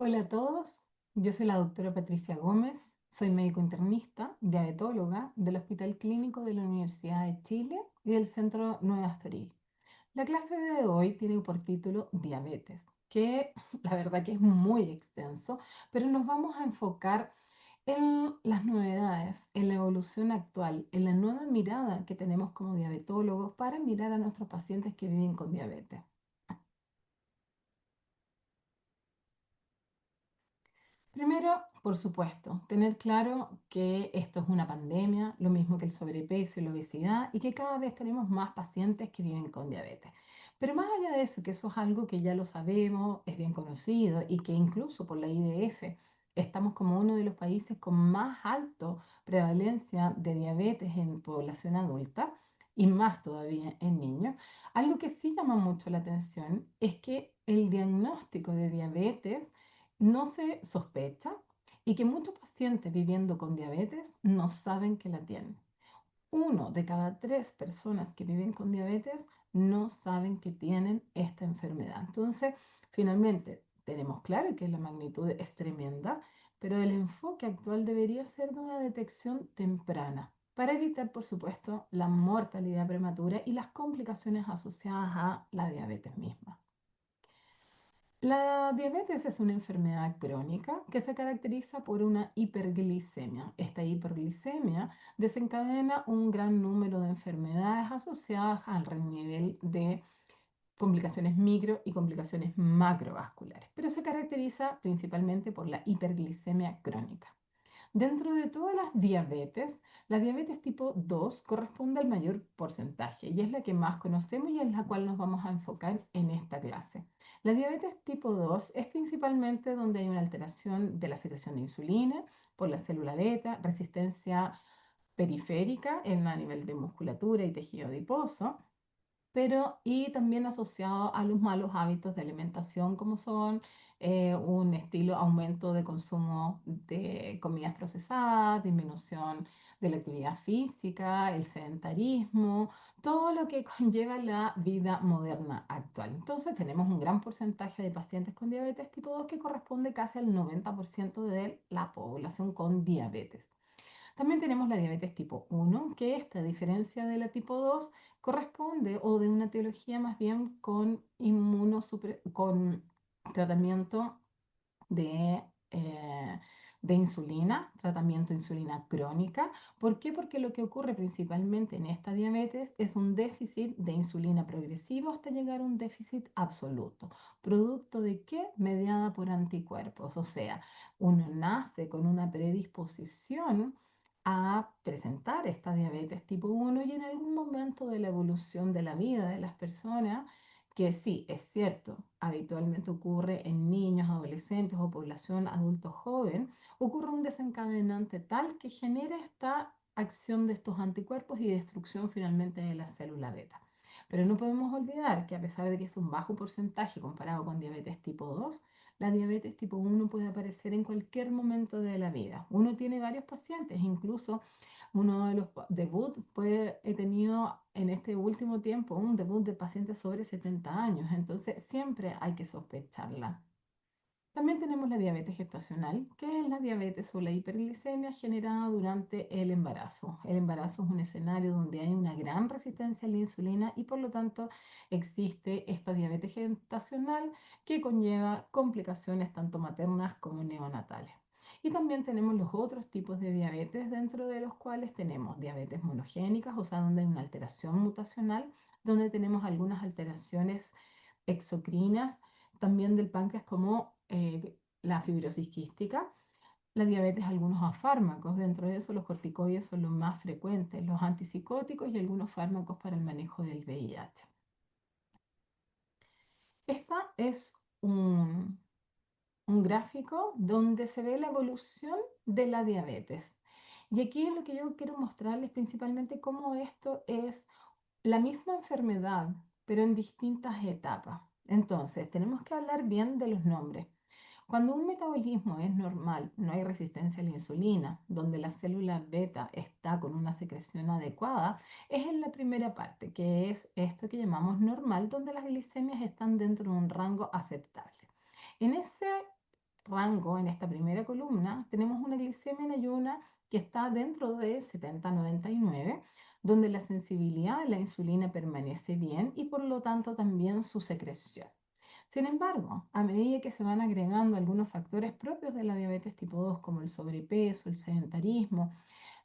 Hola a todos, yo soy la doctora Patricia Gómez, soy médico internista, diabetóloga del Hospital Clínico de la Universidad de Chile y del Centro Nueva Astoril. La clase de hoy tiene por título Diabetes, que la verdad que es muy extenso, pero nos vamos a enfocar en las novedades, en la evolución actual, en la nueva mirada que tenemos como diabetólogos para mirar a nuestros pacientes que viven con diabetes. Primero, por supuesto, tener claro que esto es una pandemia, lo mismo que el sobrepeso y la obesidad, y que cada vez tenemos más pacientes que viven con diabetes. Pero más allá de eso, que eso es algo que ya lo sabemos, es bien conocido y que incluso por la IDF estamos como uno de los países con más alta prevalencia de diabetes en población adulta y más todavía en niños. Algo que sí llama mucho la atención es que el diagnóstico de diabetes no se sospecha y que muchos pacientes viviendo con diabetes no saben que la tienen. Uno de cada tres personas que viven con diabetes no saben que tienen esta enfermedad. Entonces, finalmente, tenemos claro que la magnitud es tremenda, pero el enfoque actual debería ser de una detección temprana para evitar, por supuesto, la mortalidad prematura y las complicaciones asociadas a la diabetes misma. La diabetes es una enfermedad crónica que se caracteriza por una hiperglicemia. Esta hiperglicemia desencadena un gran número de enfermedades asociadas al nivel de complicaciones micro y complicaciones macrovasculares, pero se caracteriza principalmente por la hiperglicemia crónica. Dentro de todas las diabetes, la diabetes tipo 2 corresponde al mayor porcentaje y es la que más conocemos y en la cual nos vamos a enfocar en esta clase. La diabetes tipo 2 es principalmente donde hay una alteración de la secreción de insulina por la célula beta, resistencia periférica en a nivel de musculatura y tejido adiposo, pero y también asociado a los malos hábitos de alimentación como son un estilo aumento de consumo de comidas procesadas, disminución de la actividad física, el sedentarismo, todo lo que conlleva la vida moderna actual. Entonces tenemos un gran porcentaje de pacientes con diabetes tipo 2 que corresponde casi al 90% de la población con diabetes. También tenemos la diabetes tipo 1, que esta, a diferencia de la tipo 2, corresponde o de una etiología más bien con con tratamiento de, eh, de insulina, tratamiento de insulina crónica. ¿Por qué? Porque lo que ocurre principalmente en esta diabetes es un déficit de insulina progresivo hasta llegar a un déficit absoluto. ¿Producto de qué? Mediada por anticuerpos. O sea, uno nace con una predisposición a presentar esta diabetes tipo 1 y en algún momento de la evolución de la vida de las personas, que sí, es cierto, habitualmente ocurre en niños, adolescentes o población adulto joven, ocurre un desencadenante tal que genera esta acción de estos anticuerpos y destrucción finalmente de la célula beta. Pero no podemos olvidar que a pesar de que es un bajo porcentaje comparado con diabetes tipo 2, la diabetes tipo 1 puede aparecer en cualquier momento de la vida. Uno tiene varios pacientes, incluso uno de los debut he tenido en este último tiempo un debut de pacientes sobre 70 años, entonces siempre hay que sospecharla. También tenemos la diabetes gestacional, que es la diabetes o la hiperglicemia generada durante el embarazo. El embarazo es un escenario donde hay una gran resistencia a la insulina y por lo tanto existe esta diabetes gestacional que conlleva complicaciones tanto maternas como neonatales. Y también tenemos los otros tipos de diabetes, dentro de los cuales tenemos diabetes monogénicas, o sea, donde hay una alteración mutacional, donde tenemos algunas alteraciones exocrinas también del páncreas como la fibrosis quística, la diabetes, algunos a fármacos, dentro de eso los corticoides son los más frecuentes, los antipsicóticos y algunos fármacos para el manejo del VIH. Esta es un gráfico donde se ve la evolución de la diabetes. Y aquí lo que yo quiero mostrarles principalmente cómo esto es la misma enfermedad, pero en distintas etapas. Entonces, tenemos que hablar bien de los nombres. Cuando un metabolismo es normal, no hay resistencia a la insulina, donde la célula beta está con una secreción adecuada, es en la primera parte, que es esto que llamamos normal, donde las glicemias están dentro de un rango aceptable. En ese rango, en esta primera columna, tenemos una glicemia en ayuna que está dentro de 70-99, donde la sensibilidad a la insulina permanece bien y por lo tanto también su secreción. Sin embargo, a medida que se van agregando algunos factores propios de la diabetes tipo 2, como el sobrepeso, el sedentarismo,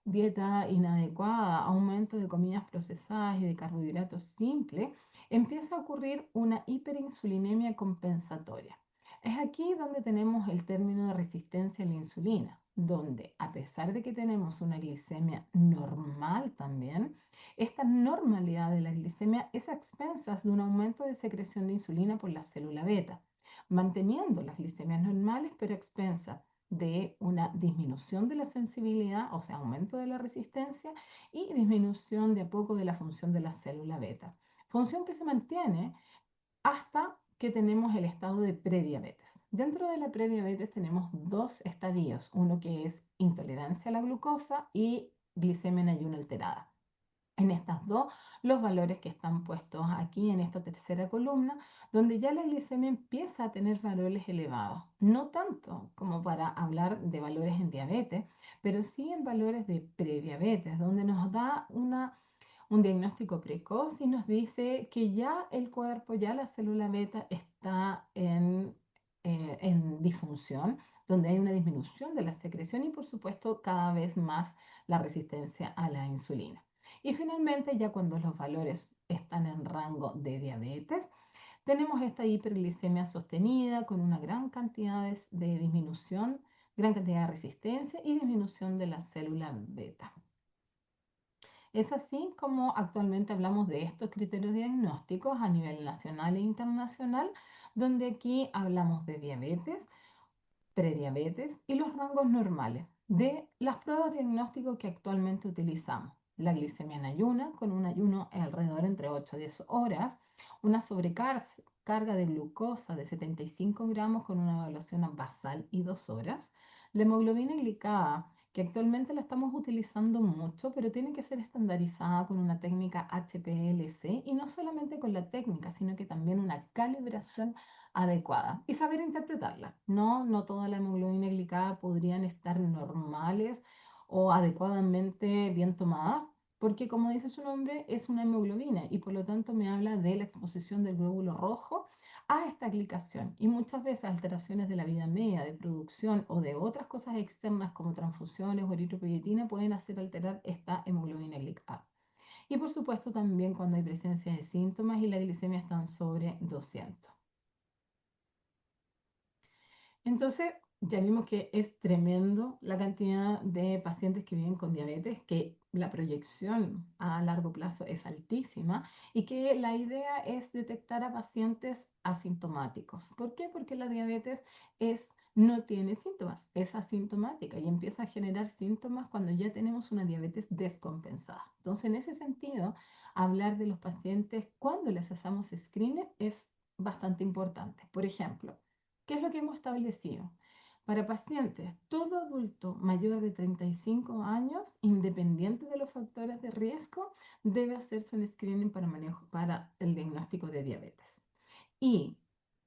dieta inadecuada, aumento de comidas procesadas y de carbohidratos simples, empieza a ocurrir una hiperinsulinemia compensatoria. Es aquí donde tenemos el término de resistencia a la insulina, donde a pesar de que tenemos una glicemia normal también, esta normalidad de la glicemia es a expensas de un aumento de secreción de insulina por la célula beta, manteniendo las glicemias normales pero a expensas de una disminución de la sensibilidad, o sea, aumento de la resistencia y disminución de a poco de la función de la célula beta. Función que se mantiene hasta que tenemos el estado de prediabetes. Dentro de la prediabetes tenemos dos estadios, uno que es intolerancia a la glucosa y glicemia en ayuno alterada. En estas dos, los valores que están puestos aquí en esta tercera columna, donde ya la glicemia empieza a tener valores elevados. No tanto como para hablar de valores en diabetes, pero sí en valores de prediabetes, donde nos da un diagnóstico precoz y nos dice que ya el cuerpo, ya la célula beta está en disfunción, donde hay una disminución de la secreción y por supuesto cada vez más la resistencia a la insulina. Y finalmente, ya cuando los valores están en rango de diabetes, tenemos esta hiperglicemia sostenida con una gran cantidad de disminución, gran cantidad de resistencia y disminución de la célula beta. Es así como actualmente hablamos de estos criterios diagnósticos a nivel nacional e internacional, donde aquí hablamos de diabetes, prediabetes y los rangos normales de las pruebas diagnósticas que actualmente utilizamos. La glicemia en ayuna, con un ayuno alrededor entre 8 a 10 horas, una sobrecarga de glucosa de 75 gramos con una evaluación basal y 2 horas. La hemoglobina glicada, que actualmente la estamos utilizando mucho, pero tiene que ser estandarizada con una técnica HPLC y no solamente con la técnica, sino que también una calibración adecuada y saber interpretarla. No, no toda la hemoglobina glicada podrían estar normales o adecuadamente bien tomadas, porque como dice su nombre, es una hemoglobina y por lo tanto me habla de la exposición del glóbulo rojo a esta glicación. Y muchas veces alteraciones de la vida media, de producción o de otras cosas externas como transfusiones o eritropoyetina pueden hacer alterar esta hemoglobina glicada. Y por supuesto también cuando hay presencia de síntomas y la glicemia está sobre 200. Entonces, ya vimos que es tremendo la cantidad de pacientes que viven con diabetes, que la proyección a largo plazo es altísima y que la idea es detectar a pacientes asintomáticos. ¿Por qué? Porque la diabetes no tiene síntomas, es asintomática y empieza a generar síntomas cuando ya tenemos una diabetes descompensada. Entonces, en ese sentido, hablar de los pacientes cuando les hacemos screening es bastante importante. Por ejemplo, ¿qué es lo que hemos establecido? Para pacientes, todo adulto mayor de 35 años, independiente de los factores de riesgo, debe hacerse un screening para el diagnóstico de diabetes. Y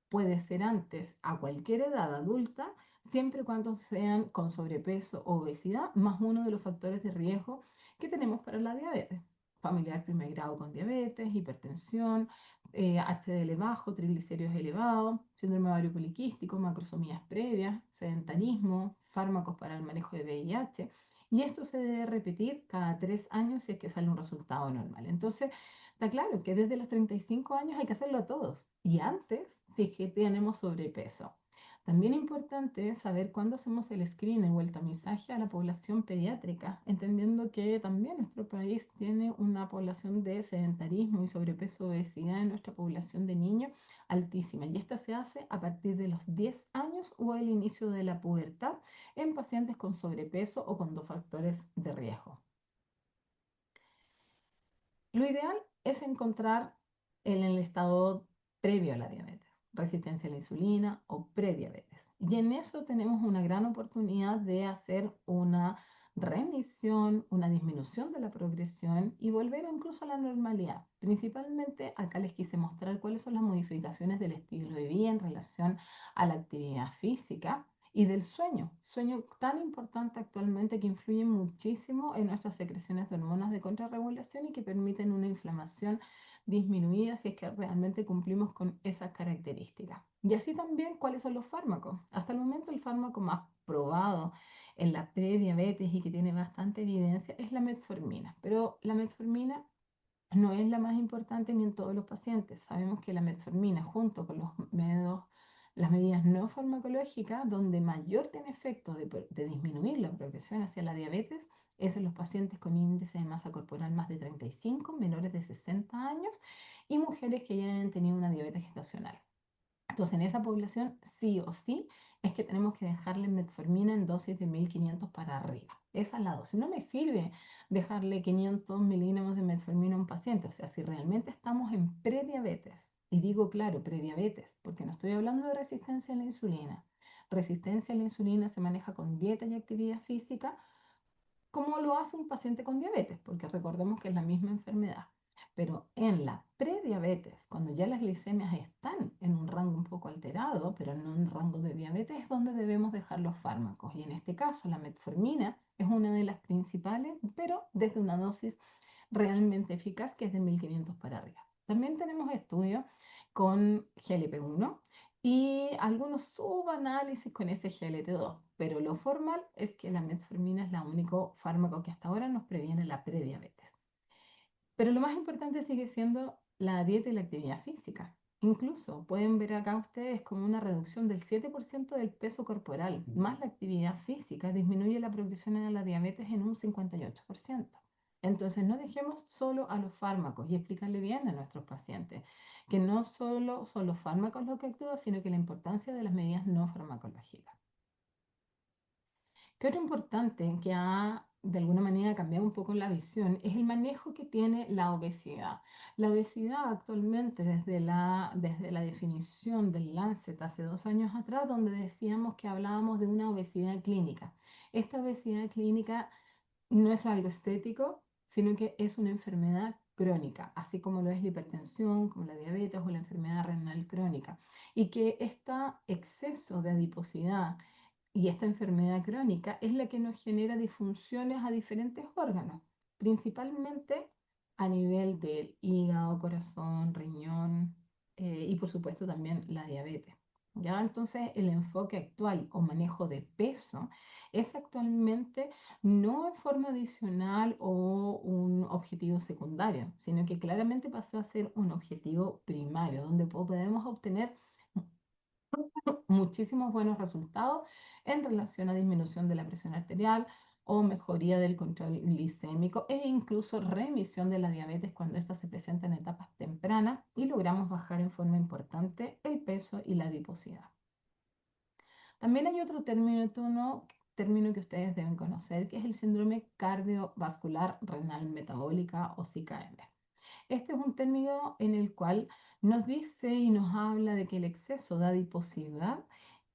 puede ser antes a cualquier edad adulta, siempre y cuando sean con sobrepeso o obesidad, más uno de los factores de riesgo que tenemos para la diabetes. Familiar primer grado con diabetes, hipertensión, HDL bajo, triglicéridos elevados, síndrome ovario poliquístico, macrosomías previas, sedentarismo, fármacos para el manejo de VIH. Y esto se debe repetir cada 3 años si es que sale un resultado normal. Entonces, está claro que desde los 35 años hay que hacerlo a todos y antes si es que tenemos sobrepeso. También es importante saber cuándo hacemos el screening o el tamizaje a la población pediátrica, entendiendo que también nuestro país tiene una población de sedentarismo y sobrepeso, obesidad en nuestra población de niños altísima. Y esta se hace a partir de los 10 años o el inicio de la pubertad en pacientes con sobrepeso o con dos factores de riesgo. Lo ideal es encontrar en el estado previo a la diabetes, resistencia a la insulina o prediabetes. Y en eso tenemos una gran oportunidad de hacer una remisión, una disminución de la progresión y volver incluso a la normalidad. Principalmente acá les quise mostrar cuáles son las modificaciones del estilo de vida en relación a la actividad física y del sueño tan importante actualmente que influye muchísimo en nuestras secreciones de hormonas de contrarregulación y que permiten una inflamación disminuida si es que realmente cumplimos con esas características. Y así también, ¿cuáles son los fármacos? Hasta el momento el fármaco más probado en la prediabetes y que tiene bastante evidencia es la metformina, pero la metformina no es la más importante ni en todos los pacientes. Sabemos que la metformina junto con las medidas no farmacológicas, donde mayor tiene efecto de disminuir la progresión hacia la diabetes, es en los pacientes con índice de masa corporal más de 35, menores de 60 años y mujeres que ya hayan tenido una diabetes gestacional. Entonces, en esa población, sí o sí, es que tenemos que dejarle metformina en dosis de 1500 para arriba. Esa es la dosis. No me sirve dejarle 500 miligramos de metformina a un paciente. O sea, si realmente estamos en prediabetes, y digo claro, prediabetes, porque no estoy hablando de resistencia a la insulina. Resistencia a la insulina se maneja con dieta y actividad física, como lo hace un paciente con diabetes, porque recordemos que es la misma enfermedad. Pero en la prediabetes, cuando ya las glicemias están en un rango un poco alterado, pero no en un rango de diabetes, es donde debemos dejar los fármacos. Y en este caso, la metformina es una de las principales, pero desde una dosis realmente eficaz, que es de 1500 para arriba. También tenemos estudios con GLP-1 y algunos subanálisis con SGLT2, pero lo formal es que la metformina es el único fármaco que hasta ahora nos previene la prediabetes. Pero lo más importante sigue siendo la dieta y la actividad física. Incluso pueden ver acá ustedes como una reducción del 7% del peso corporal, más la actividad física disminuye la progresión a la diabetes en un 58%. Entonces no dejemos solo a los fármacos y explicarle bien a nuestros pacientes que no solo son los fármacos los que actúan, sino que la importancia de las medidas no farmacológicas. ¿Qué otro importante que ha de alguna manera cambiado un poco la visión es el manejo que tiene la obesidad? La obesidad actualmente, desde la definición del Lancet hace 2 años atrás, donde decíamos que hablábamos de una obesidad clínica. Esta obesidad clínica no es algo estético, sino que es una enfermedad crónica, así como lo es la hipertensión, como la diabetes o la enfermedad renal crónica, y que este exceso de adiposidad y esta enfermedad crónica es la que nos genera disfunciones a diferentes órganos, principalmente a nivel del hígado, corazón, riñón y por supuesto también la diabetes. ¿Ya? Entonces el enfoque actual o manejo de peso es actualmente no en forma adicional o un objetivo secundario, sino que claramente pasó a ser un objetivo primario, donde podemos obtener muchísimos buenos resultados en relación a disminución de la presión arterial o mejoría del control glicémico e incluso remisión de la diabetes cuando ésta se presenta en etapas tempranas y logramos bajar en forma importante el peso y la adiposidad. También hay otro término que ustedes deben conocer, que es el síndrome cardiovascular renal metabólica o CKM. Este es un término en el cual nos dice y nos habla de que el exceso de adiposidad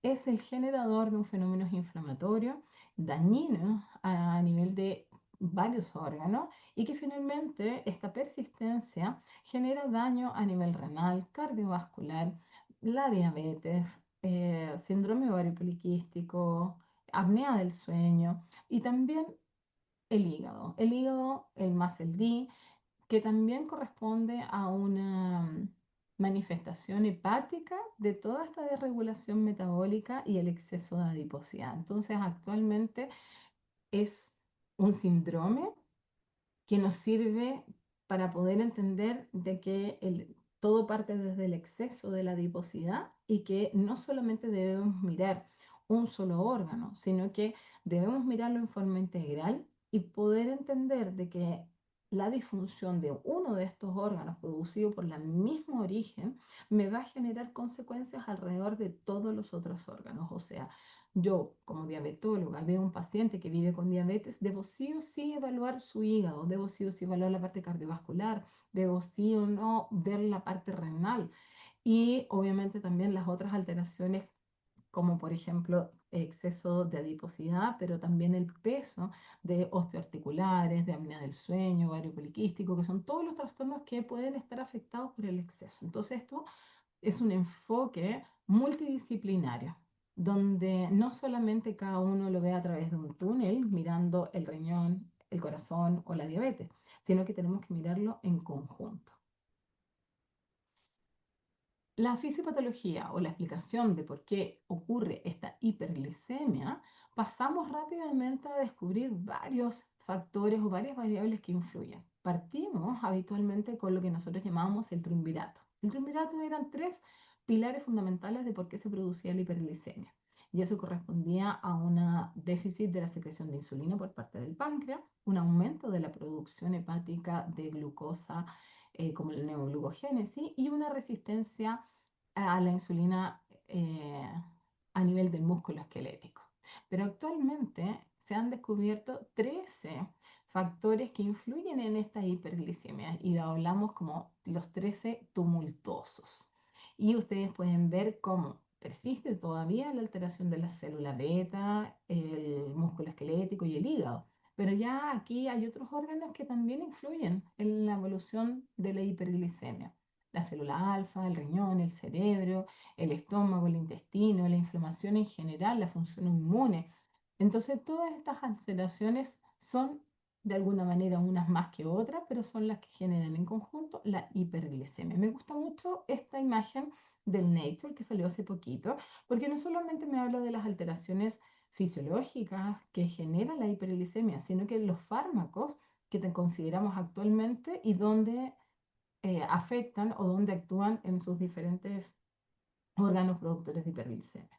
es el generador de un fenómeno inflamatorio dañino a nivel de varios órganos y que finalmente esta persistencia genera daño a nivel renal, cardiovascular, la diabetes, síndrome ovario poliquístico, apnea del sueño y también el hígado, el más el D, que también corresponde a una manifestación hepática de toda esta desregulación metabólica y el exceso de adiposidad. Entonces, actualmente es un síndrome que nos sirve para poder entender de que todo parte desde el exceso de la adiposidad y que no solamente debemos mirar un solo órgano, sino que debemos mirarlo en forma integral y poder entender de que la disfunción de uno de estos órganos producido por el mismo origen me va a generar consecuencias alrededor de todos los otros órganos. O sea, yo, como diabetóloga, veo un paciente que vive con diabetes, debo sí o sí evaluar su hígado, debo sí o sí evaluar la parte cardiovascular, debo sí o no ver la parte renal y obviamente también las otras alteraciones como por ejemplo exceso de adiposidad, pero también el peso de osteoarticulares, de apnea del sueño, ovario poliquístico, que son todos los trastornos que pueden estar afectados por el exceso. Entonces esto es un enfoque multidisciplinario. donde no solamente cada uno lo ve a través de un túnel mirando el riñón, el corazón o la diabetes, sino que tenemos que mirarlo en conjunto. La fisiopatología o la explicación de por qué ocurre esta hiperglicemia, pasamos rápidamente a descubrir varios factores o varias variables que influyen. Partimos habitualmente con lo que nosotros llamamos el triunvirato. El triunvirato eran tres pilares fundamentales de por qué se producía la hiperglicemia. Y eso correspondía a un déficit de la secreción de insulina por parte del páncreas, un aumento de la producción hepática de glucosa como el neoglucogénesis y una resistencia a la insulina eh, a nivel del músculo esquelético. Pero actualmente se han descubierto 13 factores que influyen en esta hiperglicemia y lo hablamos como los 13 tumultuosos. Y ustedes pueden ver cómo persiste todavía la alteración de la célula beta, el músculo esquelético y el hígado. Pero ya aquí hay otros órganos que también influyen en la evolución de la hiperglicemia. La célula alfa, el riñón, el cerebro, el estómago, el intestino, la inflamación en general, la función inmune. Entonces, todas estas alteraciones son de alguna manera unas más que otras, pero son las que generan en conjunto la hiperglicemia. Me gusta mucho esta imagen del Nature que salió hace poquito, porque no solamente me habla de las alteraciones fisiológicas que generan la hiperglicemia, sino que los fármacos que consideramos actualmente y donde afectan o donde actúan en sus diferentes órganos productores de hiperglicemia.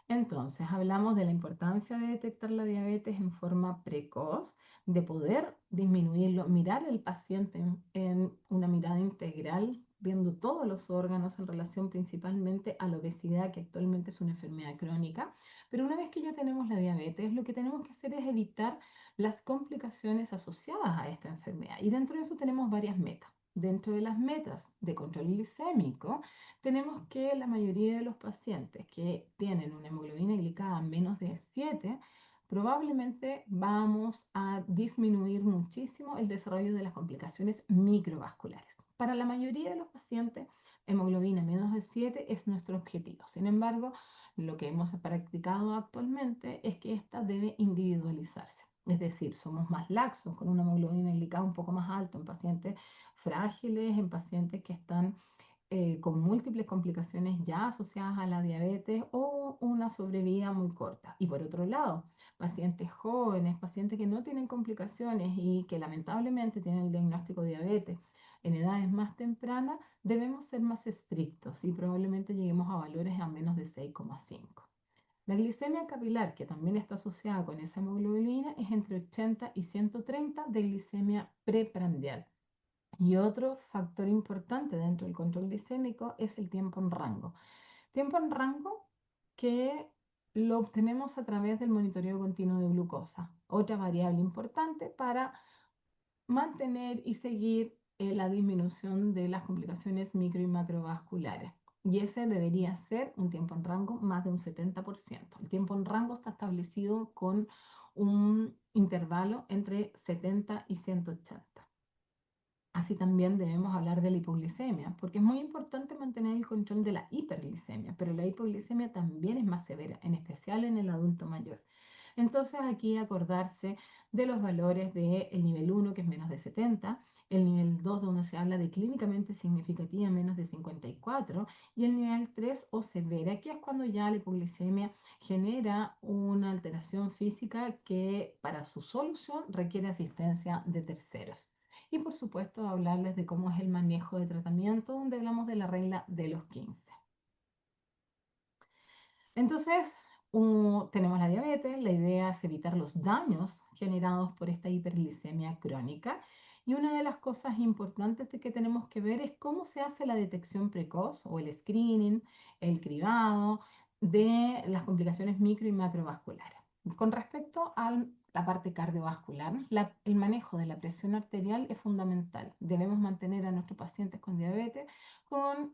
Entonces, hablamos de la importancia de detectar la diabetes en forma precoz, de poder disminuirlo, mirar al paciente en una mirada integral, viendo todos los órganos en relación principalmente a la obesidad, que actualmente es una enfermedad crónica. Pero una vez que ya tenemos la diabetes, lo que tenemos que hacer es evitar las complicaciones asociadas a esta enfermedad. Y dentro de eso tenemos varias metas. Dentro de las metas de control glicémico, tenemos que la mayoría de los pacientes que tienen una hemoglobina glicada menos de 7, probablemente vamos a disminuir muchísimo el desarrollo de las complicaciones microvasculares. Para la mayoría de los pacientes, hemoglobina menos de 7 es nuestro objetivo. Sin embargo, lo que hemos practicado actualmente es que esta debe individualizarse. Es decir, somos más laxos con una hemoglobina glicada un poco más alta en pacientes frágiles, en pacientes que están con múltiples complicaciones ya asociadas a la diabetes o una sobrevida muy corta. Y por otro lado, pacientes jóvenes, pacientes que no tienen complicaciones y que lamentablemente tienen el diagnóstico de diabetes en edades más tempranas, debemos ser más estrictos y probablemente lleguemos a valores a menos de 6,5. La glicemia capilar, que también está asociada con esa hemoglobina, es entre 80 y 130 de glicemia preprandial. Y otro factor importante dentro del control glicémico es el tiempo en rango. Tiempo en rango que lo obtenemos a través del monitoreo continuo de glucosa, otra variable importante para mantener y seguir la disminución de las complicaciones micro y macrovasculares. Y ese debería ser un tiempo en rango más de un 70%. El tiempo en rango está establecido con un intervalo entre 70 y 180. Así también debemos hablar de la hipoglicemia, porque es muy importante mantener el control de la hiperglicemia, pero la hipoglicemia también es más severa, en especial en el adulto mayor. Entonces aquí acordarse de los valores del nivel 1, que es menos de 70, el nivel 2, donde se habla de clínicamente significativa, menos de 54, y el nivel 3 o severa, que es cuando ya la hipoglicemia genera una alteración física que para su solución requiere asistencia de terceros. Y por supuesto hablarles de cómo es el manejo de tratamiento, donde hablamos de la regla de los 15. Entonces, tenemos la diabetes, la idea es evitar los daños generados por esta hiperglicemia crónica. Y una de las cosas importantes que tenemos que ver es cómo se hace la detección precoz o el screening, el cribado de las complicaciones micro y macrovasculares. Con respecto a la parte cardiovascular, el manejo de la presión arterial es fundamental. Debemos mantener a nuestros pacientes con diabetes con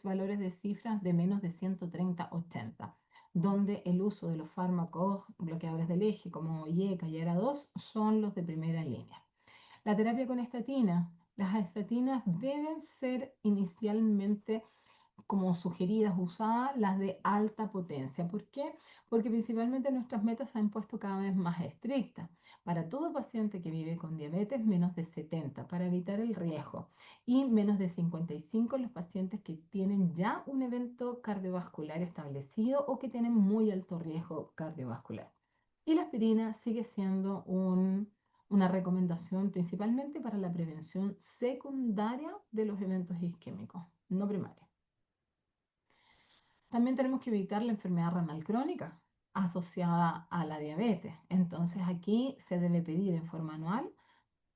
valores de cifras de menos de 130-80, donde el uso de los fármacos bloqueadores del eje como IECA y ARA2 son los de primera línea. La terapia con estatina. Las estatinas deben ser inicialmente como sugeridas, usadas, las de alta potencia. ¿Por qué? Porque principalmente nuestras metas se han puesto cada vez más estrictas. Para todo paciente que vive con diabetes, menos de 70 para evitar el riesgo y menos de 55 los pacientes que tienen ya un evento cardiovascular establecido o que tienen muy alto riesgo cardiovascular. Y la aspirina sigue siendo una recomendación principalmente para la prevención secundaria de los eventos isquémicos, no primaria. También tenemos que evitar la enfermedad renal crónica asociada a la diabetes. Entonces aquí se debe pedir en forma anual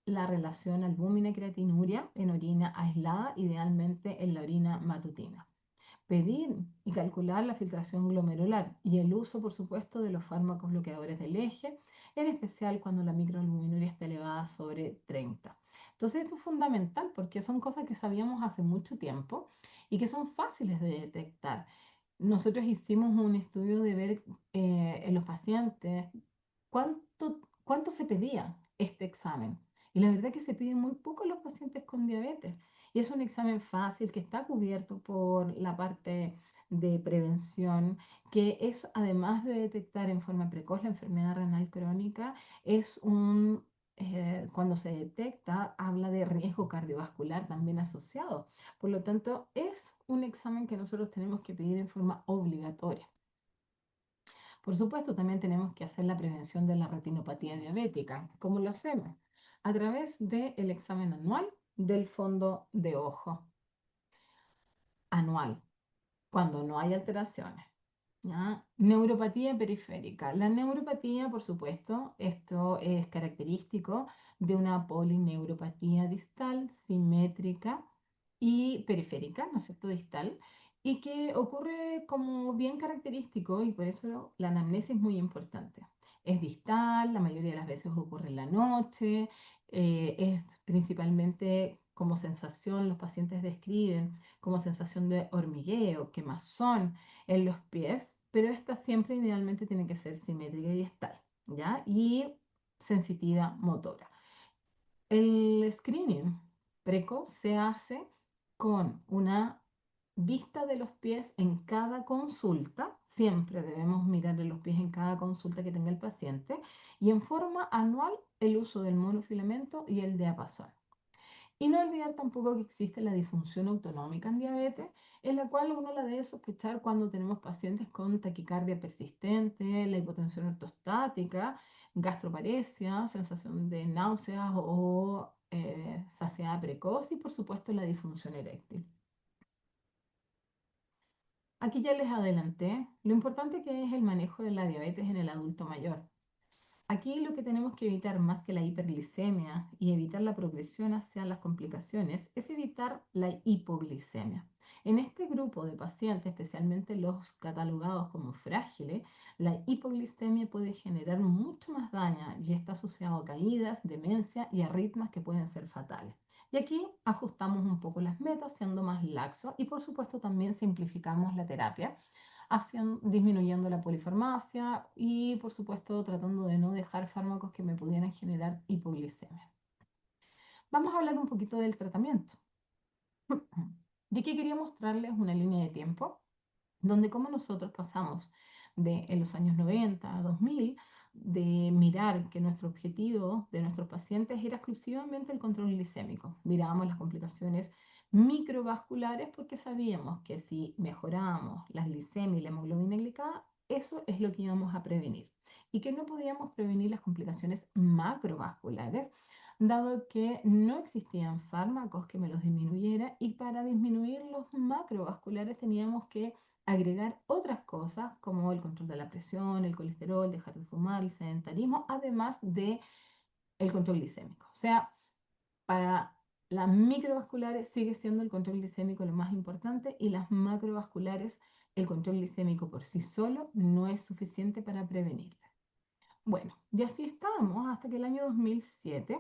la relación albúmina-creatinuria en orina aislada, idealmente en la orina matutina. Pedir y calcular la filtración glomerular y el uso, por supuesto, de los fármacos bloqueadores del eje, en especial cuando la microalbuminuria está elevada sobre 30. Entonces, esto es fundamental porque son cosas que sabíamos hace mucho tiempo y que son fáciles de detectar. Nosotros hicimos un estudio de ver en los pacientes cuánto se pedía este examen. Y la verdad que se pide muy poco en los pacientes con diabetes. Y es un examen fácil que está cubierto por la parte de prevención, que es, además de detectar en forma precoz la enfermedad renal crónica, cuando se detecta, habla de riesgo cardiovascular también asociado. Por lo tanto, es un examen que nosotros tenemos que pedir en forma obligatoria. Por supuesto, también tenemos que hacer la prevención de la retinopatía diabética. ¿Cómo lo hacemos? A través del examen anual del fondo de ojo. Anual, cuando no hay alteraciones. ¿Ya? Neuropatía periférica. La neuropatía, por supuesto, esto es característico de una polineuropatía distal, simétrica y periférica, ¿no es cierto? Distal, y que ocurre como bien característico y por eso la anamnesis es muy importante. Es distal, la mayoría de las veces ocurre en la noche, es principalmente como sensación, los pacientes describen como sensación de hormigueo, quemazón en los pies, pero esta siempre idealmente tiene que ser simétrica y distal, ¿ya? Y sensitiva motora. El screening precoz se hace con una vista de los pies en cada consulta. Siempre debemos mirar los pies en cada consulta que tenga el paciente y en forma anual el uso del monofilamento y el diapasón. Y no olvidar tampoco que existe la disfunción autonómica en diabetes, en la cual uno la debe sospechar cuando tenemos pacientes con taquicardia persistente, la hipotensión ortostática, gastroparesia, sensación de náuseas o saciedad precoz y por supuesto la disfunción eréctil. Aquí ya les adelanté lo importante que es el manejo de la diabetes en el adulto mayor. Aquí lo que tenemos que evitar más que la hiperglicemia y evitar la progresión hacia las complicaciones es evitar la hipoglicemia. En este grupo de pacientes, especialmente los catalogados como frágiles, la hipoglicemia puede generar mucho más daño y está asociado a caídas, demencia y arritmias que pueden ser fatales. Y aquí ajustamos un poco las metas, siendo más laxos y por supuesto también simplificamos la terapia disminuyendo la polifarmacia y, por supuesto, tratando de no dejar fármacos que me pudieran generar hipoglicemia. Vamos a hablar un poquito del tratamiento. Y aquí quería mostrarles una línea de tiempo donde como nosotros pasamos de en los años 90 a 2000 de mirar que nuestro objetivo de nuestros pacientes era exclusivamente el control glicémico. Mirábamos las complicaciones microvasculares porque sabíamos que si mejorábamos la glicemia y la hemoglobina glicada, eso es lo que íbamos a prevenir. Y que no podíamos prevenir las complicaciones macrovasculares, dado que no existían fármacos que me los disminuyera y para disminuir los macrovasculares teníamos que agregar otras cosas como el control de la presión, el colesterol, dejar de fumar, el sedentarismo, además de el control glicémico. O sea, para las microvasculares sigue siendo el control glicémico lo más importante y las macrovasculares el control glicémico por sí solo no es suficiente para prevenirla. Bueno, y así estábamos hasta que el año 2007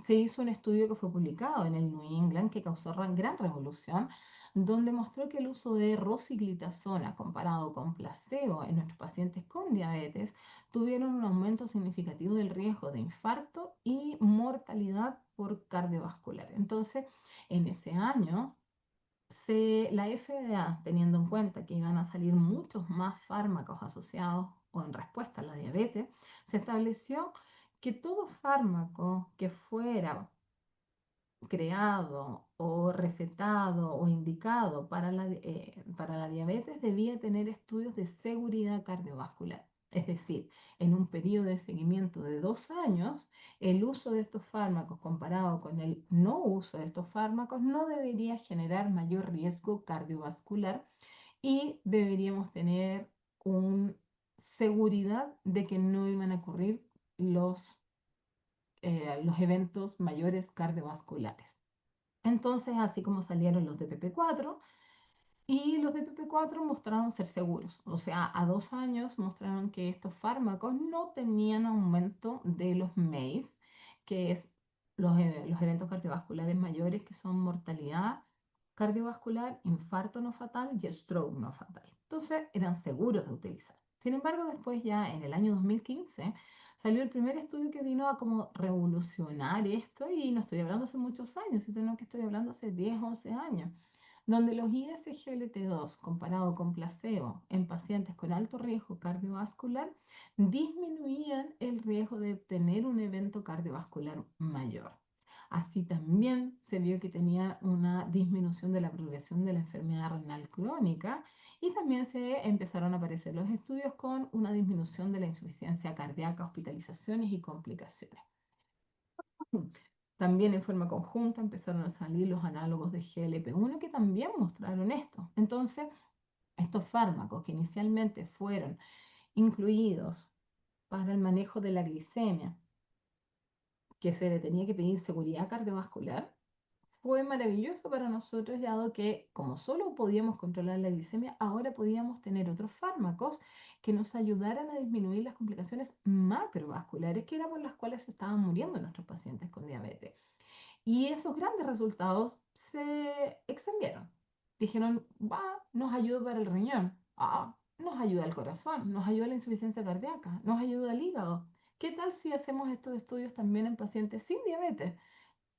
se hizo un estudio que fue publicado en el New England que causó gran revolución, donde mostró que el uso de rosiglitazona comparado con placebo en nuestros pacientes con diabetes tuvieron un aumento significativo del riesgo de infarto y mortalidad por cardiovascular. Entonces, en ese año la FDA, teniendo en cuenta que iban a salir muchos más fármacos asociados o en respuesta a la diabetes, se estableció que todo fármaco que fuera creado o recetado o indicado para la diabetes debía tener estudios de seguridad cardiovascular. Es decir, en un periodo de seguimiento de 2 años, el uso de estos fármacos comparado con el no uso de estos fármacos no debería generar mayor riesgo cardiovascular y deberíamos tener una seguridad de que no iban a ocurrir los eventos mayores cardiovasculares. Entonces, así como salieron los de PP4, y los de PP4 mostraron ser seguros, o sea, a 2 años mostraron que estos fármacos no tenían aumento de los MACE, que es los eventos cardiovasculares mayores, que son mortalidad cardiovascular, infarto no fatal y stroke no fatal. Entonces, eran seguros de utilizar. Sin embargo, después ya en el año 2015 salió el primer estudio que vino a como revolucionar esto, y no estoy hablando hace muchos años, sino que estoy hablando hace 10, 11 años, donde los ISGLT2 comparado con placebo en pacientes con alto riesgo cardiovascular disminuían el riesgo de obtener un evento cardiovascular mayor. Así también se vio que tenía una disminución de la progresión de la enfermedad renal crónica, y también se empezaron a aparecer los estudios con una disminución de la insuficiencia cardíaca, hospitalizaciones y complicaciones. También en forma conjunta empezaron a salir los análogos de GLP-1 que también mostraron esto. Entonces, estos fármacos que inicialmente fueron incluidos para el manejo de la glicemia, que se le tenía que pedir seguridad cardiovascular, fue maravilloso para nosotros, dado que como solo podíamos controlar la glicemia, ahora podíamos tener otros fármacos que nos ayudaran a disminuir las complicaciones macrovasculares, que eran por las cuales estaban muriendo nuestros pacientes con diabetes. Y esos grandes resultados se extendieron. Dijeron, va, nos ayuda para el riñón, nos ayuda al corazón, nos ayuda a la insuficiencia cardíaca, nos ayuda al hígado. ¿Qué tal si hacemos estos estudios también en pacientes sin diabetes?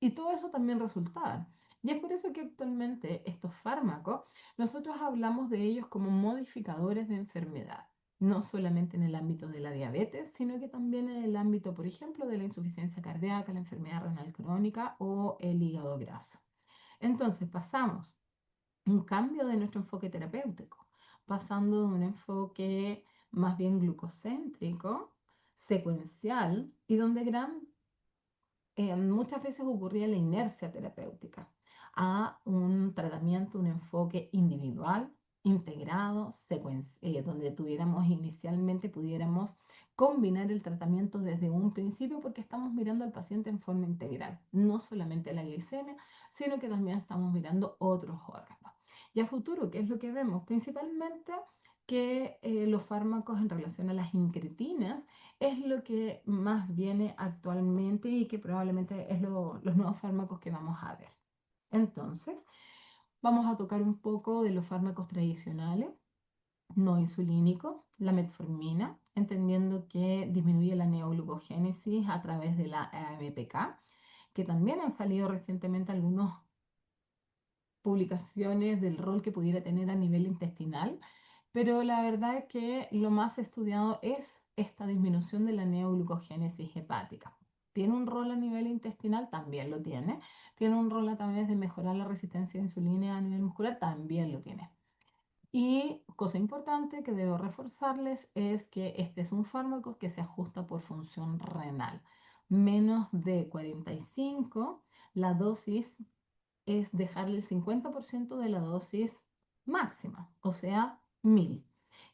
Y todo eso también resultaba. Y es por eso que actualmente estos fármacos, nosotros hablamos de ellos como modificadores de enfermedad, no solamente en el ámbito de la diabetes, sino que también en el ámbito, por ejemplo, de la insuficiencia cardíaca, la enfermedad renal crónica o el hígado graso. Entonces pasamos un cambio de nuestro enfoque terapéutico, pasando de un enfoque más bien glucocéntrico, secuencial, y donde muchas veces ocurría la inercia terapéutica, a un tratamiento, un enfoque individual, integrado, donde pudiéramos combinar el tratamiento desde un principio, porque estamos mirando al paciente en forma integral, no solamente la glicemia, sino que también estamos mirando otros órganos. Y a futuro, ¿qué es lo que vemos? Principalmente que los fármacos en relación a las incretinas es lo que más viene actualmente y que probablemente es los nuevos fármacos que vamos a ver. Entonces, vamos a tocar un poco de los fármacos tradicionales, no insulínicos, la metformina, entendiendo que disminuye la neoglucogénesis a través de la AMPK, que también han salido recientemente algunas publicaciones del rol que pudiera tener a nivel intestinal, pero la verdad es que lo más estudiado es esta disminución de la neoglucogénesis hepática. ¿Tiene un rol a nivel intestinal? También lo tiene. ¿Tiene un rol a través de mejorar la resistencia a insulina a nivel muscular? También lo tiene. Y cosa importante que debo reforzarles es que este es un fármaco que se ajusta por función renal. Menos de 45, la dosis es dejarle el 50% de la dosis máxima, o sea, 1000.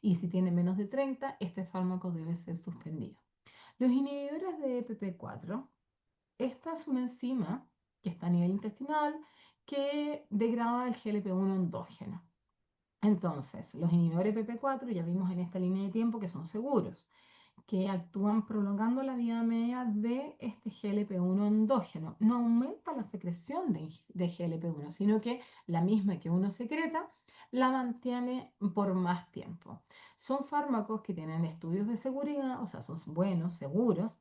Y si tiene menos de 30, este fármaco debe ser suspendido. Los inhibidores de PP4, esta es una enzima que está a nivel intestinal que degrada el GLP-1 endógeno. Entonces, los inhibidores PP4 ya vimos en esta línea de tiempo que son seguros, que actúan prolongando la vida media de este GLP-1 endógeno. No aumenta la secreción de GLP-1, sino que la misma que uno secreta la mantiene por más tiempo. Son fármacos que tienen estudios de seguridad, o sea, son buenos, seguros,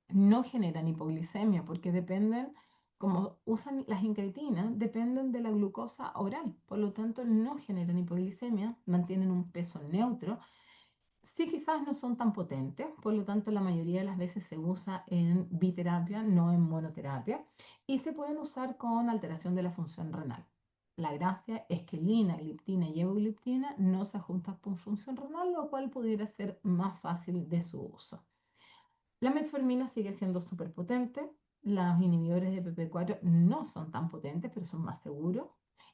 no generan hipoglicemia porque dependen como usan las incretinas, dependen de la glucosa oral, por lo tanto no generan hipoglicemia, mantienen un peso neutro. Sí, quizás no son tan potentes, por lo tanto la mayoría de las veces se usa en biterapia, no en monoterapia, y se pueden usar con alteración de la función renal. La gracia es que lina, gliptina y eugliptina no se juntan por función renal, lo cual pudiera ser más fácil de su uso. La metformina sigue siendo súper potente. Los inhibidores de PP4 no son tan potentes, pero son más seguros.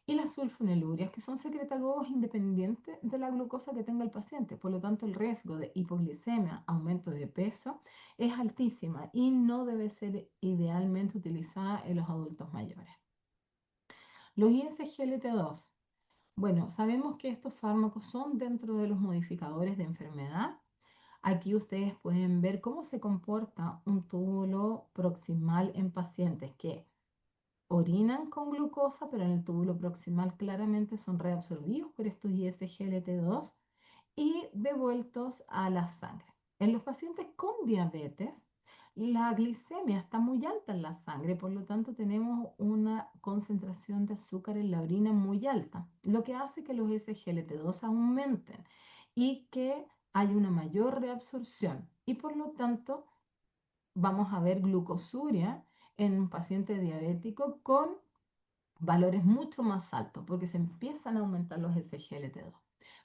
Y las sulfonilurias, que son secretagogos independientes de la glucosa que tenga el paciente. Por lo tanto, el riesgo de hipoglicemia, aumento de peso, es altísima y no debe ser idealmente utilizada en los adultos mayores. Los ISGLT2. Bueno, sabemos que estos fármacos son dentro de los modificadores de enfermedad. Aquí ustedes pueden ver cómo se comporta un túbulo proximal en pacientes que orinan con glucosa, pero en el túbulo proximal claramente son reabsorbidos por estos ISGLT2 y devueltos a la sangre. En los pacientes con diabetes, la glicemia está muy alta en la sangre, por lo tanto tenemos una concentración de azúcar en la orina muy alta, lo que hace que los SGLT2 aumenten y que hay una mayor reabsorción y por lo tanto vamos a ver glucosuria en un paciente diabético con valores mucho más altos porque se empiezan a aumentar los SGLT2.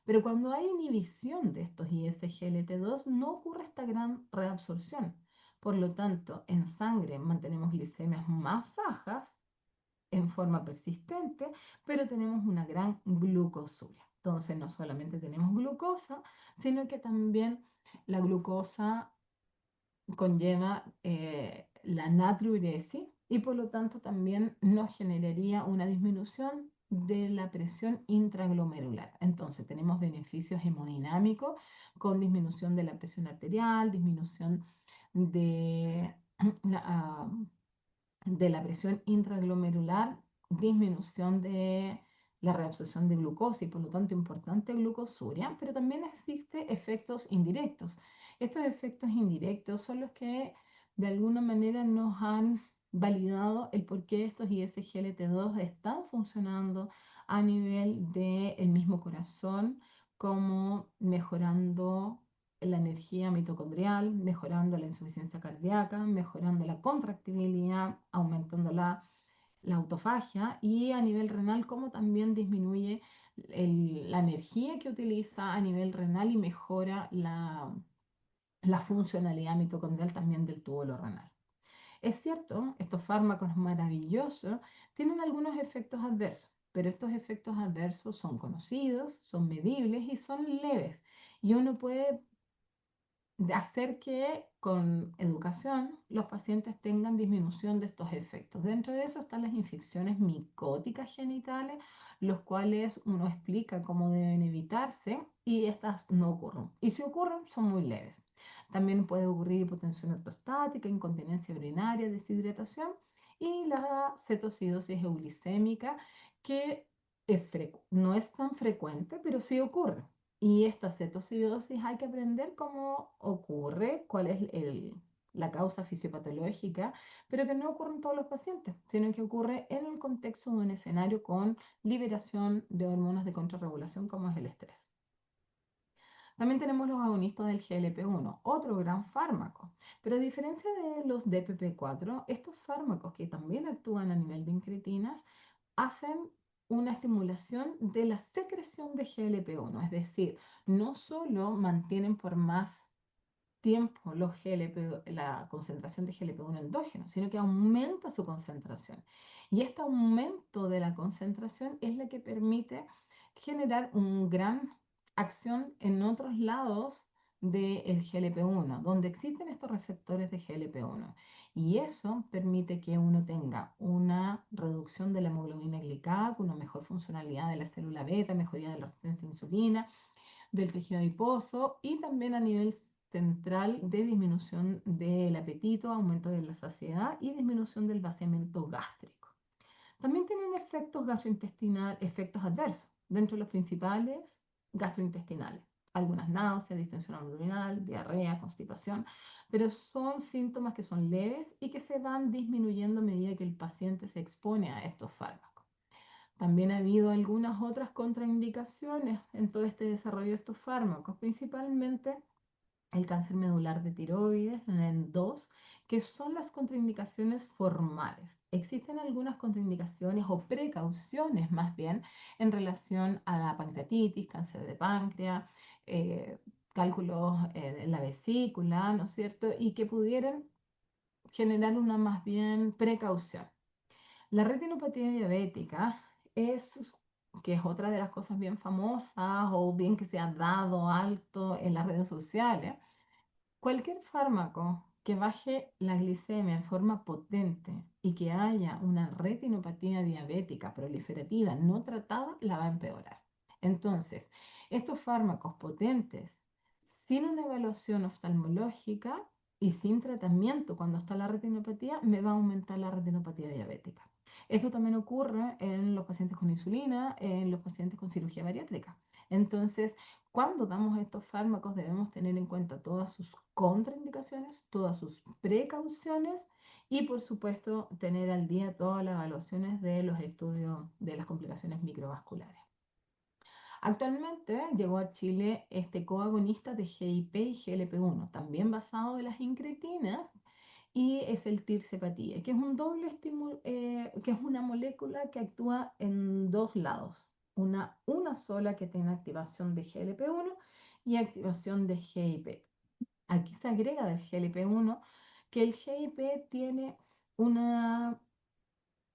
Pero cuando hay inhibición de estos ISGLT2 no ocurre esta gran reabsorción. Por lo tanto, en sangre mantenemos glicemias más bajas en forma persistente, pero tenemos una gran glucosuria. Entonces, no solamente tenemos glucosa, sino que también la glucosa conlleva la natriuresis y por lo tanto también nos generaría una disminución de la presión intraglomerular. Entonces tenemos beneficios hemodinámicos con disminución de la presión arterial, disminución de la, de la presión intraglomerular, disminución de la reabsorción de glucosa y por lo tanto importante glucosuria, pero también existen efectos indirectos. Estos efectos indirectos son los que de alguna manera nos han validado el por qué estos ISGLT2 están funcionando a nivel del mismo corazón, como mejorando la energía mitocondrial, mejorando la insuficiencia cardíaca, mejorando la contractibilidad, aumentando la autofagia y a nivel renal, como también disminuye la energía que utiliza a nivel renal y mejora la funcionalidad mitocondrial también del túbulo renal. Es cierto, estos fármacos maravillosos tienen algunos efectos adversos, pero estos efectos adversos son conocidos, son medibles y son leves. Y uno puede de hacer que con educación los pacientes tengan disminución de estos efectos. Dentro de eso están las infecciones micóticas genitales, los cuales uno explica cómo deben evitarse y estas no ocurren. Y si ocurren, son muy leves. También puede ocurrir hipotensión ortostática, incontinencia urinaria, deshidratación y la cetocidosis euglicémica, que no es tan frecuente, pero sí ocurre. Y esta cetocidosis hay que aprender cómo ocurre, cuál es la causa fisiopatológica, pero que no ocurre en todos los pacientes, sino que ocurre en el contexto de un escenario con liberación de hormonas de contrarregulación como es el estrés. También tenemos los agonistas del GLP-1, otro gran fármaco. Pero a diferencia de los DPP-4, estos fármacos que también actúan a nivel de incretinas hacen una estimulación de la secreción de GLP-1, es decir, no solo mantienen por más tiempo la concentración de GLP-1 endógeno, sino que aumenta su concentración. Y este aumento de la concentración es la que permite generar una gran acción en otros lados del GLP-1, donde existen estos receptores de GLP-1. Y eso permite que uno tenga una reducción de la hemoglobina glicada, una mejor funcionalidad de la célula beta, mejoría de la resistencia a insulina, del tejido adiposo y también a nivel central de disminución del apetito, aumento de la saciedad y disminución del vaciamiento gástrico. También tienen efectos gastrointestinales, efectos adversos, dentro de los principales gastrointestinales. algunas náuseas, distensión abdominal, diarrea, constipación, pero son síntomas que son leves y que se van disminuyendo a medida que el paciente se expone a estos fármacos. También ha habido algunas otras contraindicaciones en todo este desarrollo de estos fármacos, principalmente el cáncer medular de tiroides, en 2, que son las contraindicaciones formales. Existen algunas contraindicaciones o precauciones más bien en relación a la pancreatitis, cáncer de páncreas, eh, cálculos en la vesícula, ¿no es cierto? Y que pudieran generar una más bien precaución. La retinopatía diabética es, que es otra de las cosas bien famosas o bien que se ha dado alto en las redes sociales. Cualquier fármaco que baje la glicemia en forma potente y que haya una retinopatía diabética proliferativa no tratada, la va a empeorar. Entonces, estos fármacos potentes, sin una evaluación oftalmológica y sin tratamiento cuando está la retinopatía, me va a aumentar la retinopatía diabética. Esto también ocurre en los pacientes con insulina, en los pacientes con cirugía bariátrica. Entonces, cuando damos estos fármacos debemos tener en cuenta todas sus contraindicaciones, todas sus precauciones y por supuesto tener al día todas las evaluaciones de los estudios de las complicaciones microvasculares. Actualmente llegó a Chile este coagonista de GIP y GLP-1, también basado en las incretinas, y es el tirzepatide, que es un doble estímulo, que es una molécula que actúa en dos lados. Una sola que tiene activación de GLP-1 y activación de GIP. Aquí se agrega del GLP-1 que el GIP tiene una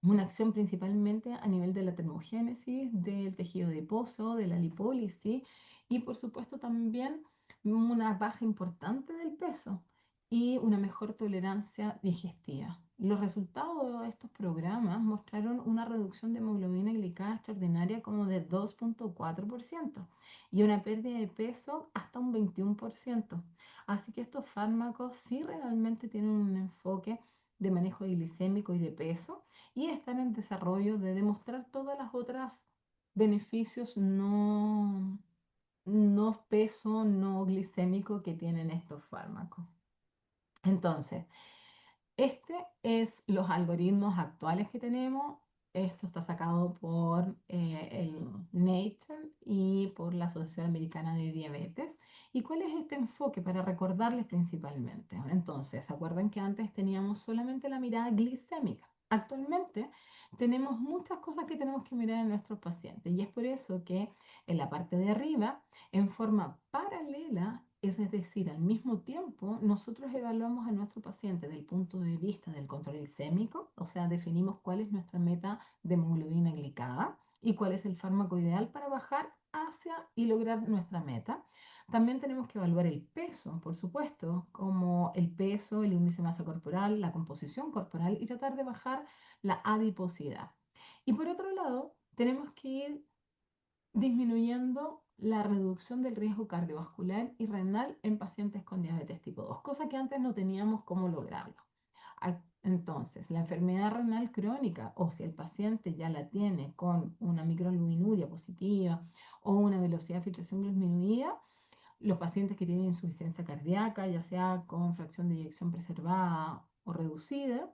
una acción principalmente a nivel de la termogénesis, del tejido adiposo, de la lipólisis y por supuesto también una baja importante del peso y una mejor tolerancia digestiva. Los resultados de estos programas mostraron una reducción de hemoglobina glicada extraordinaria como de 2,4% y una pérdida de peso hasta un 21%. Así que estos fármacos sí realmente tienen un enfoque de manejo glicémico y de peso y están en desarrollo de demostrar todas las otras beneficios no peso, no glicémico que tienen estos fármacos. Entonces, este es los algoritmos actuales que tenemos. Esto está sacado por el Nature y por la Asociación Americana de Diabetes. ¿Y cuál es este enfoque? Para recordarles principalmente. Entonces, ¿se acuerdan que antes teníamos solamente la mirada glicémica? Actualmente tenemos muchas cosas que tenemos que mirar en nuestros pacientes y es por eso que en la parte de arriba, en forma paralela, es decir, al mismo tiempo, nosotros evaluamos a nuestro paciente desde el punto de vista del control glicémico, o sea, definimos cuál es nuestra meta de hemoglobina glicada y cuál es el fármaco ideal para bajar hacia y lograr nuestra meta. También tenemos que evaluar el peso, por supuesto, como el peso, el índice de masa corporal, la composición corporal y tratar de bajar la adiposidad. Y por otro lado, tenemos que ir disminuyendo la reducción del riesgo cardiovascular y renal en pacientes con diabetes tipo 2, cosa que antes no teníamos cómo lograrlo. Entonces, la enfermedad renal crónica, o si el paciente ya la tiene con una microalbuminuria positiva o una velocidad de filtración disminuida, los pacientes que tienen insuficiencia cardíaca, ya sea con fracción de eyección preservada o reducida,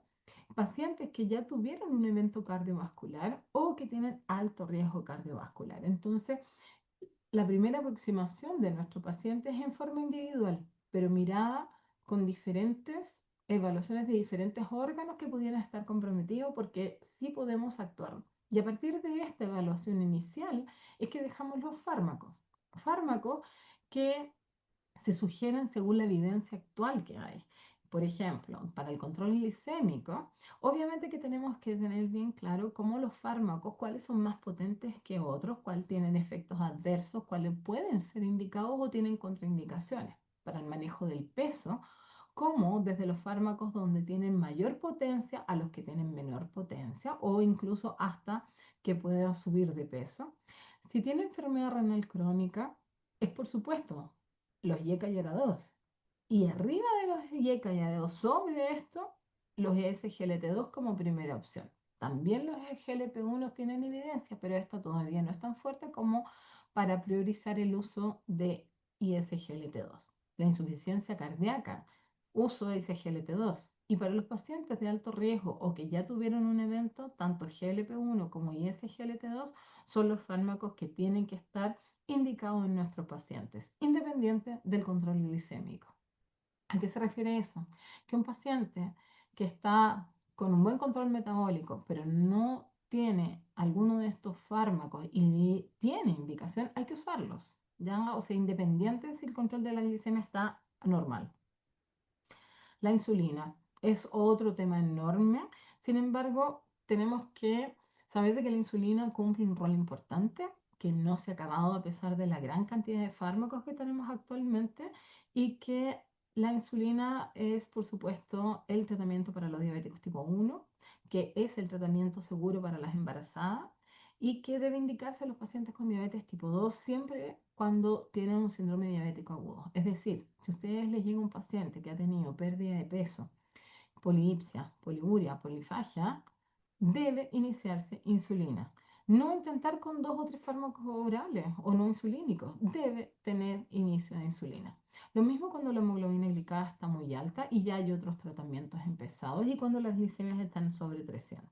pacientes que ya tuvieron un evento cardiovascular o que tienen alto riesgo cardiovascular. Entonces, la primera aproximación de nuestro paciente es en forma individual, pero mirada con diferentes evaluaciones de diferentes órganos que pudieran estar comprometidos porque sí podemos actuar. Y a partir de esta evaluación inicial es que dejamos los fármacos. Fármacos que se sugieren según la evidencia actual que hay. Por ejemplo, para el control glicémico, obviamente que tenemos que tener bien claro cómo los fármacos, cuáles son más potentes que otros, cuáles tienen efectos adversos, cuáles pueden ser indicados o tienen contraindicaciones. Para el manejo del peso, como desde los fármacos donde tienen mayor potencia a los que tienen menor potencia o incluso hasta que pueda subir de peso. Si tiene enfermedad renal crónica, es por supuesto los YECA y ARA2. Y arriba de los YECA y ARA2, sobre esto, los SGLT2 como primera opción. También los GLP-1 tienen evidencia, pero esta todavía no es tan fuerte como para priorizar el uso de y SGLT2. La insuficiencia cardíaca, uso de SGLT2. Y para los pacientes de alto riesgo o que ya tuvieron un evento, tanto GLP-1 como ISGLT2 son los fármacos que tienen que estar indicados en nuestros pacientes, independiente del control glicémico. ¿A qué se refiere eso? Que un paciente que está con un buen control metabólico, pero no tiene alguno de estos fármacos y tiene indicación, hay que usarlos, ¿ya? O sea, independiente si el control de la glicemia está normal. La insulina es otro tema enorme, sin embargo, tenemos que saber de que la insulina cumple un rol importante, que no se ha acabado a pesar de la gran cantidad de fármacos que tenemos actualmente y que la insulina es, por supuesto, el tratamiento para los diabéticos tipo 1, que es el tratamiento seguro para las embarazadas y que debe indicarse a los pacientes con diabetes tipo 2 siempre cuando tienen un síndrome diabético agudo. Es decir, si a ustedes les llega un paciente que ha tenido pérdida de peso, polipsia, poliuria, polifagia, debe iniciarse insulina. No intentar con 2 o 3 fármacos orales o no insulínicos, debe tener inicio de insulina. Lo mismo cuando la hemoglobina glicada está muy alta y ya hay otros tratamientos empezados y cuando las glicemias están sobre 300.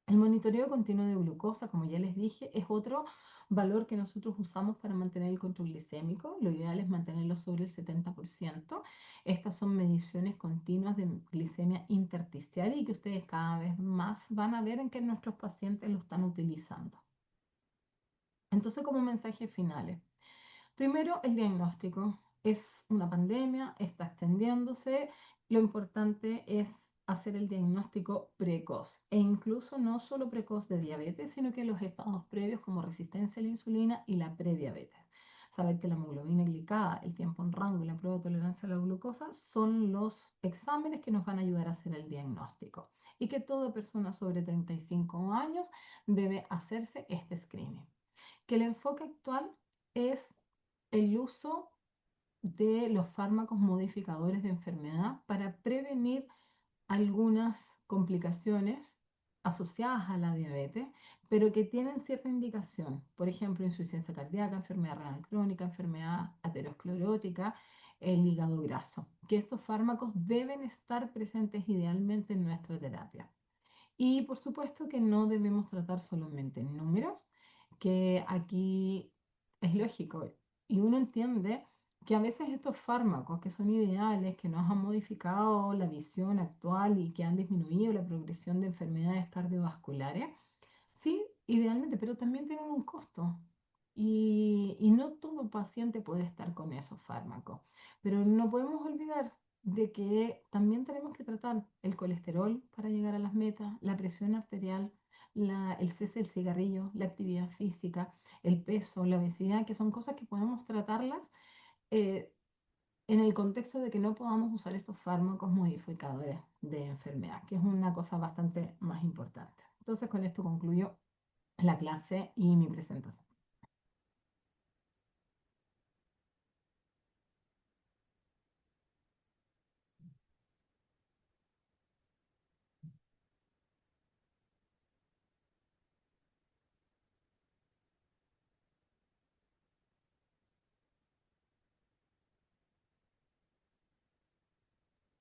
El monitoreo continuo de glucosa, como ya les dije, es otro valor que nosotros usamos para mantener el control glicémico. Lo ideal es mantenerlo sobre el 70%. Estas son mediciones continuas de glicemia intersticial y que ustedes cada vez más van a ver en que nuestros pacientes lo están utilizando. Entonces, como mensajes finales. Primero, el diagnóstico. Es una pandemia, está extendiéndose. Lo importante es hacer el diagnóstico precoz e incluso no solo precoz de diabetes, sino que los estados previos como resistencia a la insulina y la prediabetes. Saber que la hemoglobina glicada, el tiempo en rango y la prueba de tolerancia a la glucosa son los exámenes que nos van a ayudar a hacer el diagnóstico y que toda persona sobre 35 años debe hacerse este screening. Que el enfoque actual es el uso de los fármacos modificadores de enfermedad para prevenir algunas complicaciones asociadas a la diabetes, pero que tienen cierta indicación. Por ejemplo, insuficiencia cardíaca, enfermedad renal crónica, enfermedad aterosclerótica, el hígado graso. Que estos fármacos deben estar presentes idealmente en nuestra terapia. Y por supuesto que no debemos tratar solamente números, que aquí es lógico. Y uno entiende que a veces estos fármacos que son ideales, que nos han modificado la visión actual y que han disminuido la progresión de enfermedades cardiovasculares, sí, idealmente, pero también tienen un costo. Y no todo paciente puede estar con esos fármacos. Pero no podemos olvidar de que también tenemos que tratar el colesterol para llegar a las metas, la presión arterial, el cese del cigarrillo, la actividad física, el peso, la obesidad, que son cosas que podemos tratarlas eh, en el contexto de que no podamos usar estos fármacos modificadores de enfermedad, que es una cosa bastante más importante. Entonces, con esto concluyo la clase y mi presentación.